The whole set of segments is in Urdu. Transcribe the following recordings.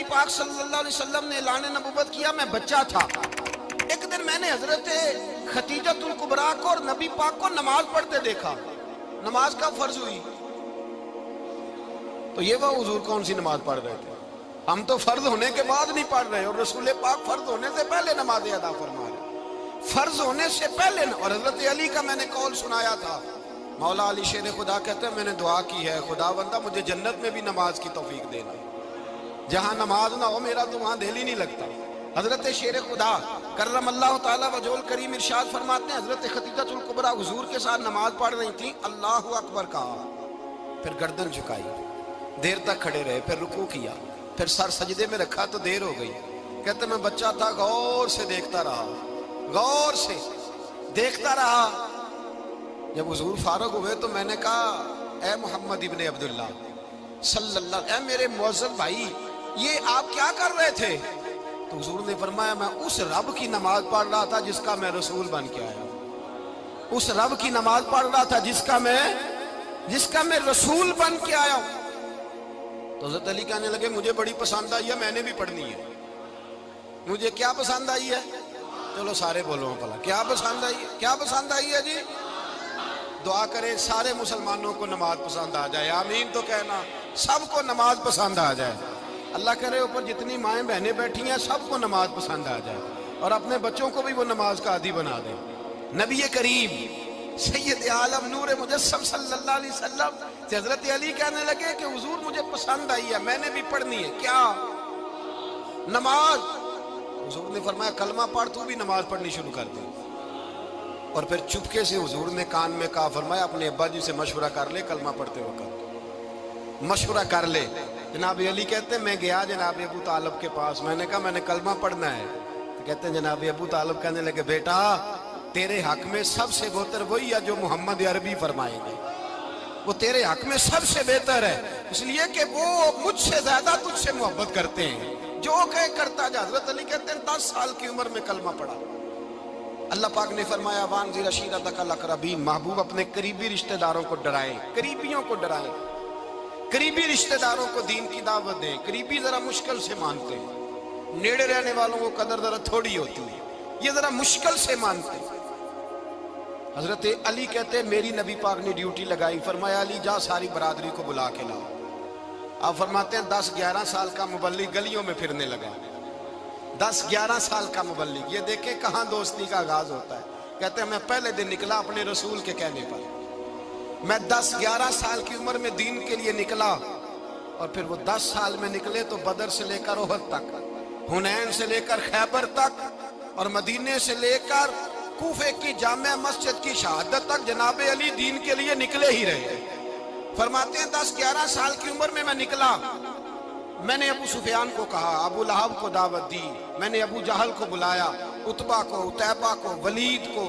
پاک صلی اللہ علیہ وسلم نے اعلان نبوت کیا، میں بچہ تھا۔ ایک دن میں نے حضرت خدیجۃ الکبریٰ کو اور نبی پاک کو نماز پڑھتے دیکھا۔ نماز کب فرض ہوئی؟ تو یہ وہ حضور کون سی نماز پڑھ رہے تھے؟ ہم تو فرض ہونے کے بعد نہیں پڑھ رہے، اور رسول پاک فرض ہونے سے پہلے نماز ادا فرما رہے، فرض ہونے سے پہلے۔ اور حضرت علی کا میں نے قول سنایا تھا، مولا علی شیر خدا کہتے ہیں میں نے دعا کی ہے، خدا بندہ مجھے جنت میں بھی نماز کی توفیق دینا، جہاں نماز نہ ہو میرا تو وہاں دل ہی نہیں لگتا۔ حضرت شیر خدا کرم اللہ تعالیٰ وجہ الکریم ارشاد فرماتے ہیں، حضرت خدیجۃ الکبریٰ حضور کے ساتھ نماز پڑھ رہی تھیں، اللہ اکبر کہا، پھر گردن جھکائی، دیر تک کھڑے رہے، پھر رکوع کیا، پھر سر سجدے میں رکھا تو دیر ہو گئی۔ کہتے میں بچہ تھا، غور سے دیکھتا رہا، غور سے دیکھتا رہا۔ جب حضور فارغ ہوئے تو میں نے کہا، اے محمد ابن عبداللہ صلی اللہ، اے میرے معزز بھائی، یہ آپ کیا کر رہے تھے؟ تو حضور نے فرمایا، میں اس رب کی نماز پڑھ رہا تھا جس کا میں رسول بن کے آیا ہوں، اس رب کی نماز پڑھ رہا تھا جس کا میں رسول بن کے آیا ہوں۔ تو حضرت علی کہنے لگے، مجھے بڑی پسند آئی ہے، میں نے بھی پڑھنی ہے۔ مجھے کیا پسند آئی ہے؟ چلو سارے بولو پلا، کیا پسند آئی ہے؟ کیا پسند آئی ہے جی؟ دعا کریں سارے مسلمانوں کو نماز پسند آ جائے، آمین تو کہنا، سب کو نماز پسند آ جائے۔ اللہ کرے اوپر جتنی مائیں بہنیں بیٹھی ہیں سب کو نماز پسند آ جائے، اور اپنے بچوں کو بھی وہ نماز کا عادی بنا دیں۔ نبی کریم سید عالم نور مجسم صلی اللہ علیہ وسلم سے حضرت علی کہنے لگے کہ حضور مجھے پسند آئی ہے، میں نے بھی پڑھنی ہے۔ کیا؟ نماز۔ حضور نے فرمایا، کلمہ پڑھ، تو بھی نماز پڑھنی شروع کر دے۔ اور پھر چپکے سے حضور نے کان میں کہا، فرمایا اپنے ابا جی سے مشورہ کر لے، کلمہ پڑھتے وقت مشورہ کر لے۔ جناب علی کہتے ہیں میں گیا جناب ابو طالب کے پاس، میں نے کہا میں نے کلمہ پڑھنا ہے۔ تو کہتے ہیں جناب ابو طالب کہنے لگے، بیٹا تیرے حق میں سب سے بہتر وہی ہے جو محمد عربی فرمائیں گے، وہ تیرے حق میں سب سے بہتر ہے، اس لیے کہ وہ مجھ سے زیادہ تجھ سے محبت کرتے ہیں، جو کہے کرتا جا۔ حضرت علی کہتے ہیں 10 سال کی عمر میں کلمہ پڑھا۔ اللہ پاک نے فرمایا، وانذر عشیرتک الاقربین، محبوب اپنے قریبی رشتہ داروں کو ڈرائیں، قریبیوں کو ڈرائیں، قریبی رشتہ داروں کو دین کی دعوت دیں۔ قریبی ذرا مشکل سے مانتے ہیں، نیڑے رہنے والوں کو قدر ذرا تھوڑی ہوتی ہے، یہ ذرا مشکل سے مانتے ہیں۔ حضرت علی کہتے ہیں میری نبی پاک نے ڈیوٹی لگائی، فرمایا علی جا ساری برادری کو بلا کے لاؤ۔ آپ فرماتے ہیں 10-11 سال کا مبلغ گلیوں میں پھرنے لگا، 10-11 سال کا مبلغ، یہ دیکھیں کہاں دوستی کا آغاز ہوتا ہے۔ کہتے ہیں میں پہلے دن نکلا اپنے رسول کے کہنے پر، میں 10-11 سال کی عمر میں دین کے لیے نکلا، اور پھر وہ 10 سال میں نکلے تو بدر سے لے کر احد تک، حنین سے لے کر خیبر تک، اور مدینے سے لے کر کوفے کی جامع مسجد کی شہادت تک جناب علی دین کے لیے نکلے ہی رہے۔ فرماتے ہیں 10-11 سال کی عمر میں نکلا، میں نے ابو سفیان کو کہا، ابو لہب کو دعوت دی، میں نے ابو جہل کو بلایا، عتبہ کو، عتیبہ کو، ولید کو،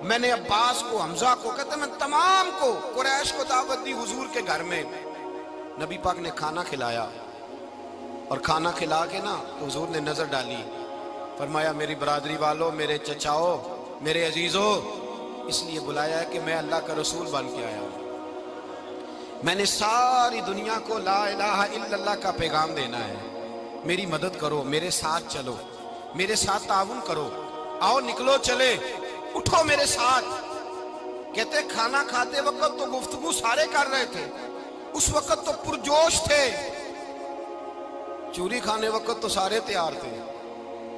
میں نے عباس کو، حمزہ کو، کہتے میں تمام کو، قریش کو دعوت دی حضور کے گھر میں۔ نبی پاک نے کھانا کھلایا، اور کھانا کھلا کے نا تو حضور نے نظر ڈالی، فرمایا میری برادری والوں، میرے چچاؤ، میرے عزیزوں، اس لیے بلایا ہے کہ میں اللہ کا رسول بن کے آیا ہوں، میں نے ساری دنیا کو لا الہ الا اللہ کا پیغام دینا ہے، میری مدد کرو، میرے ساتھ چلو، میرے ساتھ تعاون کرو، آؤ نکلو چلے، اٹھو میرے ساتھ۔ کہتے کھانا کھاتے وقت تو گفتگو سارے کر رہے تھے، اس وقت تو پرجوش تھے، چوری کھانے وقت تو سارے تیار تھے،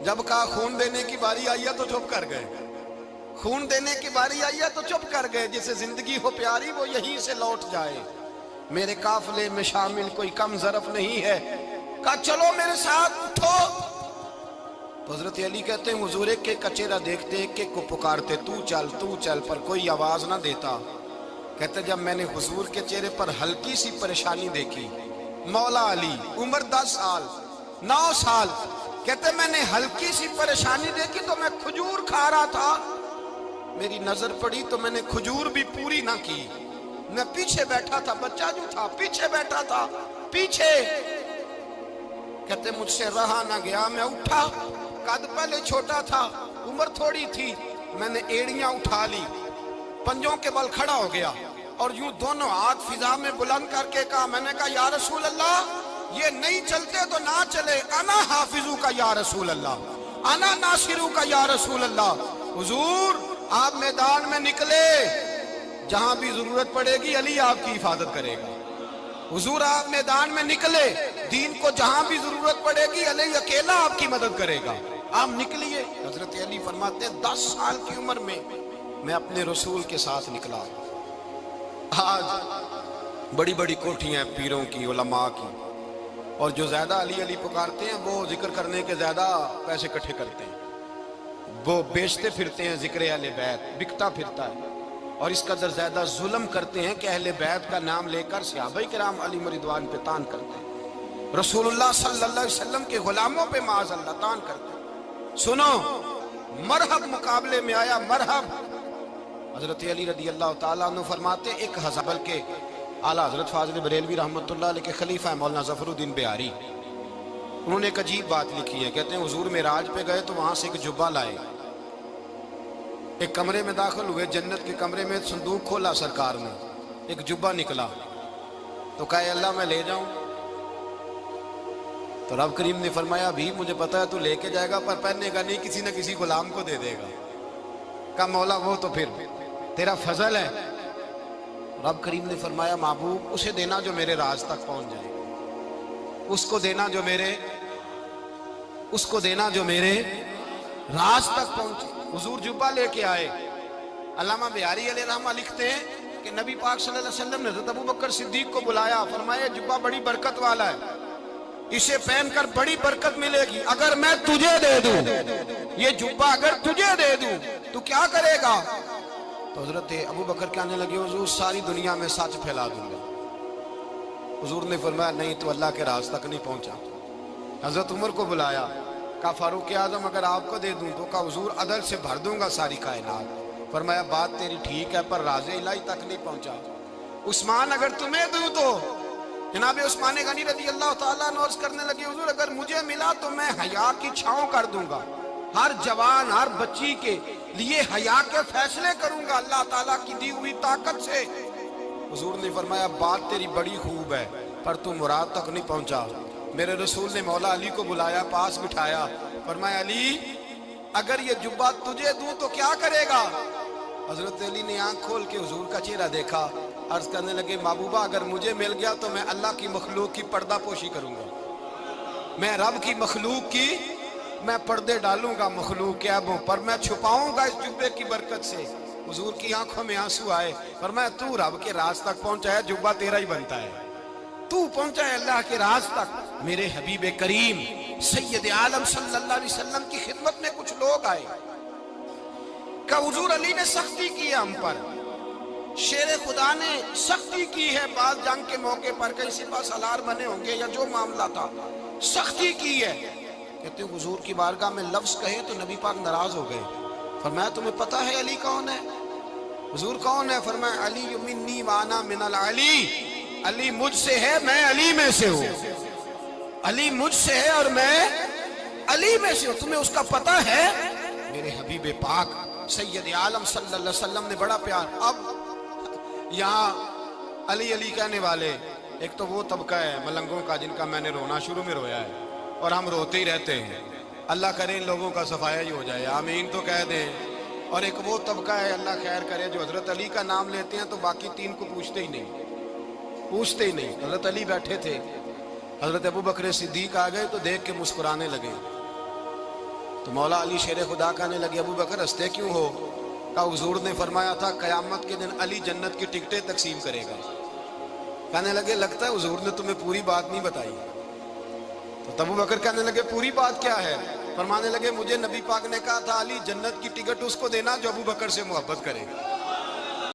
جب کہا خون دینے کی باری آئی ہے تو چپ کر گئے، خون دینے کی باری آئی ہے تو چپ کر گئے، جسے زندگی ہو پیاری وہ یہیں سے لوٹ جائے، میرے قافلے میں شامل کوئی کم ظرف نہیں ہے، کہا چلو میرے ساتھ اٹھو۔ تو حضرت علی کہتے ہیں حضور ایک ایک کا چہرہ دیکھتے، ایک ایک کو پکارتے، تو چل، پر کوئی آواز نہ دیتا۔ کہتے جب میں نے حضور کے چہرے پر ہلکی سی پریشانی دیکھی، مولا علی عمر 10 سال 9 سال، کہتے میں نے ہلکی سی پریشانی دیکھی تو میں کھجور کھا رہا تھا، میری نظر پڑی تو میں نے کھجور بھی پوری نہ کی، میں پیچھے بیٹھا تھا، بچہ جو تھا پیچھے بیٹھا تھا، پیچھے۔ کہتے مجھ سے رہا نہ گیا، میں اٹھا، قد پہلے چھوٹا تھا، عمر تھوڑی تھی، میں نے ایڑیاں اٹھا لی، پنجوں کے بل کھڑا ہو گیا، اور یوں دونوں ہاتھ فضا میں بلند کر کے کہا، میں نے کہا یا رسول اللہ یہ نہیں چلتے تو نہ چلے، انا حافظو کا یا رسول اللہ، انا ناصرو کا یا رسول اللہ۔ حضور آپ میدان میں نکلے، جہاں بھی ضرورت پڑے گی علی آپ کی حفاظت کرے گا۔ حضور آپ میدان میں نکلے، دین کو جہاں بھی ضرورت پڑے گی علی اکیلا آپ کی مدد کرے گا۔ آپ نکلیے۔ حضرت علی فرماتے ہیں 10 سال کی عمر میں میں اپنے رسول کے ساتھ نکلا۔ آج بڑی بڑی کوٹھیاں ہیں پیروں کی، علماء کی، اور جو زیادہ علی علی پکارتے ہیں وہ ذکر کرنے کے زیادہ پیسے اکٹھے کرتے ہیں، وہ بیچتے پھرتے ہیں ذکر اہل بیت، بکتا پھرتا ہے، اور اس قدر زیادہ ظلم کرتے ہیں کہ اہل بیت کا نام لے کر صحابہ کرام علی رضوان پہ تان کرتے ہیں، رسول اللہ صلی اللہ علیہ وسلم کے غلاموں پہ معاذ اللہ تان کرتے ہیں۔ سنو، مرحب مقابلے میں آیا، مرحب۔ حضرت علی رضی اللہ تعالیٰ عنہ فرماتے ایک ہزار، بلکہ اعلیٰ حضرت فاضل بریلوی رحمۃ اللہ علیہ کے خلیفہ مولانا ظفر الدین بہاری، انہوں نے ایک عجیب بات لکھی ہے۔ کہتے ہیں حضور معراج پہ گئے تو وہاں سے ایک جبہ لائے، ایک کمرے میں داخل ہوئے، جنت کے کمرے میں صندوق کھولا سرکار نے، ایک جبہ نکلا تو کہا اے اللہ میں لے جاؤں؟ تو رب کریم نے فرمایا بھی مجھے پتا ہے تو لے کے جائے گا پر پہننے کا نہیں، کسی نہ کسی غلام کو دے دے گا۔ کہا مولا وہ تو پھر تیرا فضل ہے۔ رب کریم نے فرمایا محبوب اسے دینا جو میرے راز تک پہنچ جائے، اس کو دینا جو میرے راز تک پہنچے۔ حضور جبہ لے کے آئے۔ علامہ بہاری علیہ رحمہ لکھتے ہیں کہ نبی پاک صلی اللہ علیہ وسلم نے حضرت ابوبکر صدیق کو بلایا، فرمایا جبہ بڑی برکت والا ہے، اسے پہن کر بڑی برکت ملے گی، اگر میں تجھے دے دوں، یہ جبہ اگر تجھے دے دوں تو کیا کرے گا؟ تو حضرت ابوبکر کہنے لگے حضور ساری دنیا میں سچ پھیلا دوں گا۔ حضور نے فرمایا نہیں تو اللہ کے راز تک نہیں پہنچا۔ حضرت عمر کو بلایا، کہا فاروق اعظم اگر آپ کو دے دوں تو کہا حضور عدل سے بھر دوں گا ساری کائنات۔ فرمایا بات تیری ٹھیک ہے پر راز الہی تک نہیں پہنچا۔ عثمان اگر تمہیں دوں تو جناب عثمان غنی رضی اللہ تعالیٰ عنہ عرض کرنے لگے حضور اگر مجھے ملا تو میں حیا کی چھاؤں کر دوں گا، ہر جوان ہر بچی کے لیے حیا کے فیصلے کروں گا اللہ تعالیٰ کی دی ہوئی طاقت سے۔ حضور نے فرمایا بات تیری بڑی خوب ہے پر تو مراد تک نہیں پہنچا۔ میرے رسول نے مولا علی کو بلایا، پاس بٹھایا، فرمایا علی اگر یہ جبہ تجھے دوں تو کیا کرے گا؟ حضرت علی نے آنکھ کھول کے حضور کا چہرہ دیکھا، عرض کرنے لگے محبوبہ اگر مجھے مل گیا تو میں اللہ کی مخلوق کی پردہ پوشی کروں گا، میں رب کی مخلوق کی میں پردے ڈالوں گا مخلوق کے عیبوں پر، میں چھپاؤں گا اس جبے کی برکت سے۔ حضور کی آنکھوں میں آنسو آئے، فرمایا تو رب کے راز تک پہنچا ہے، جبہ تیرا ہی بنتا ہے، تو پہنچا ہے اللہ کے راز تک۔ میرے حبیب کریم سید عالم صلی اللہ علیہ وسلم کی خدمت میں کچھ لوگ آئے کہ حضور علی نے سختی کی ہے ہم پر، شیر خدا نے سختی کی ہے، بعض جنگ کے موقع پر کہیں سپاہ سالار بنے ہوں گے یا جو معاملہ تھا سختی کی ہے۔ کہتے ہیں حضور کی بارگاہ میں لفظ کہے تو نبی پاک ناراض ہو گئے۔ فرمایا تمہیں پتہ ہے علی کون ہے؟ حضور کون ہے؟ فرمایا علی منی وانا من العلی، علی مجھ سے ہے میں علی میں سے ہوں، علی مجھ سے ہے اور میں علی میں سے ہوں، تمہیں اس کا پتہ ہے؟ میرے حبیب پاک سید عالم صلی اللہ علیہ وسلم نے بڑا پیار۔ اب یہاں علی علی کہنے والے ایک تو وہ طبقہ ہے ملنگوں کا جن کا میں نے رونا شروع میں رویا ہے اور ہم روتے ہی رہتے ہیں، اللہ کرے ان لوگوں کا صفایا ہی ہو جائے، آمین تو کہہ دیں۔ اور ایک وہ طبقہ ہے اللہ خیر کرے جو حضرت علی کا نام لیتے ہیں تو باقی تین کو پوچھتے ہی نہیں۔ حضرت علی بیٹھے تھے، حضرت ابوبکر صدیق آ گئے تو دیکھ کے مسکرانے لگے، تو مولا علی شیر خدا کہنے لگے ابوبکر ہنستے کیوں ہو؟ کہا حضور نے فرمایا تھا قیامت کے دن علی جنت کی ٹکٹیں تقسیم کرے گا۔ کہنے لگے لگتا ہے حضور نے تمہیں پوری بات نہیں بتائی۔ تو ابوبکر کہنے لگے پوری بات کیا ہے؟ فرمانے لگے مجھے نبی پاک نے کہا تھا علی جنت کی ٹکٹ اس کو دینا جو ابوبکر سے محبت کرے گا۔